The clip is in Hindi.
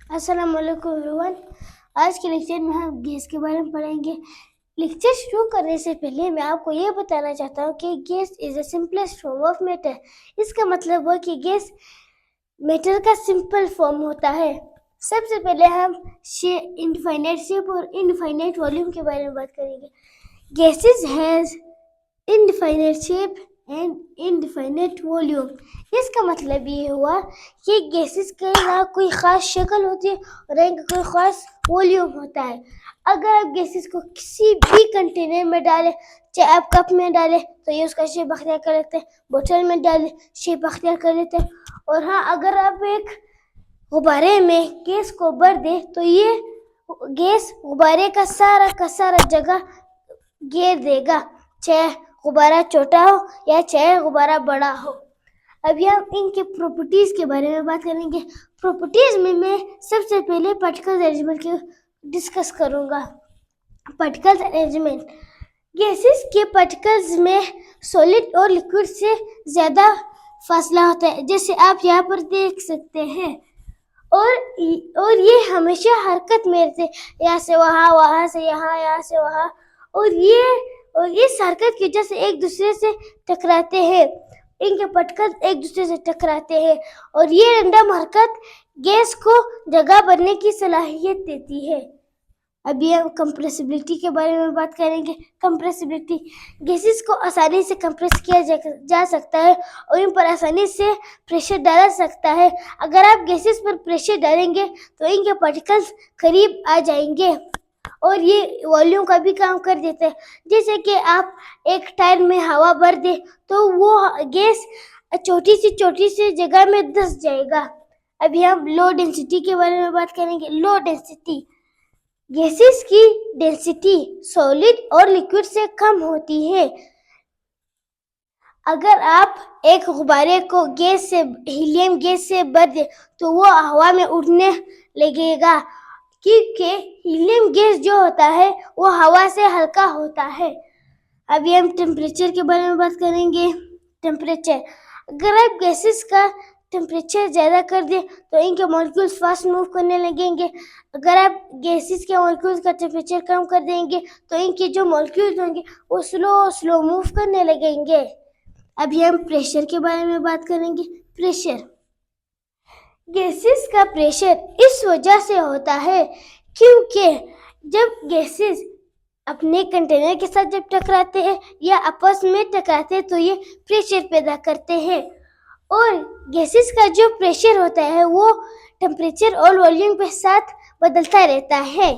अस्सलाम वालेकुम एवरीवन। आज के लेक्चर में हम गैस के बारे में पढ़ेंगे। लेक्चर शुरू करने से पहले मैं आपको ये बताना चाहता हूँ कि gas is the simplest form of matter. इसका मतलब है कि गैस मैटर का सिंपल फॉर्म होता है। सबसे पहले हम इनफाइनाइट शेप और इनफाइनाइट वॉल्यूम के बारे में बात करेंगे। Gases has indefinite shape and indefinite volume. इसका मतलब ये हुआ कि गैसेस के ना कोई ख़ास शक्ल होती है और इनका कोई ख़ास वॉल्यूम होता है। अगर आप गैसेस को किसी भी कंटेनर में डालें, चाहे आप कप में डालें तो ये उसका शेप अख्तियार कर लेते हैं, बोतल में डालें शेप अख्तियार कर लेते हैं, और हाँ, अगर आप एक गुब्बारे में गैस को भर दें तो ये गैस गुब्बारे का सारा जगह घेर देगा, चाहे गुब्बारा छोटा हो या चाहे गुब्बारा बड़ा हो। अभी हम इनके प्रॉपर्टीज के बारे में बात करेंगे। प्रॉपर्टीज में मैं सबसे पहले पार्टिकल्स अरेंजमेंट की डिस्कस करूंगा। पार्टिकल्स अरेंजमेंट, गैसेस के पार्टिकल्स में सॉलिड और लिक्विड से ज़्यादा फासला होता है, जैसे आप यहाँ पर देख सकते हैं, और ये हमेशा हरकत में रहते हैं, यहाँ से वहाँ, वहाँ से यहाँ, यहाँ से वहाँ, और इस हरकत की वजह से एक दूसरे से टकराते हैं। इनके पार्टिकल्स एक दूसरे से टकराते हैं और ये रैंडम हरकत गैस को जगह भरने की सलाहियत देती है। अभी हम कंप्रेसिबिलिटी के बारे में बात करेंगे। कंप्रेसिबिलिटी, गैसेस को आसानी से कंप्रेस किया जा सकता है और इन पर आसानी से प्रेशर डाला सकता है। अगर आप गैसेस पर प्रेशर डालेंगे तो इनके पार्टिकल्स करीब आ जाएंगे और ये वॉल्यूम का भी काम कर देता है। जैसे कि आप एक टायर में हवा भर दे तो वो गैस छोटी सी जगह में धंस जाएगा। अभी हम लो डेंसिटी के बारे में बात करेंगे। लो डेंसिटी, गैसेस की डेंसिटी सॉलिड और लिक्विड से कम होती है। अगर आप एक गुब्बारे को हीलियम गैस से भर दे तो वो हवा में उड़ने लगेगा, क्योंकि हीलियम गैस जो होता है वो हवा से हल्का होता है। अभी हम टेम्परेचर के बारे में बात करेंगे। टेम्परेचर, अगर आप गैसेस का टेम्परेचर ज़्यादा कर दें तो इनके मॉलिक्यूल्स फास्ट मूव करने लगेंगे। अगर आप गैसेस के मॉलिक्यूल्स का टेम्परेचर कम कर देंगे तो इनके जो मॉलिक्यूल्स होंगे वो स्लो मूव करने लगेंगे। अभी हम प्रेशर के बारे में बात करेंगे। प्रेशर, गैसेस का प्रेशर इस वजह से होता है क्योंकि जब गैसेस अपने कंटेनर के साथ जब टकराते हैं या आपस में टकराते हैं तो ये प्रेशर पैदा करते हैं, और गैसेस का जो प्रेशर होता है वो टेम्परेचर और वॉल्यूम के साथ बदलता रहता है।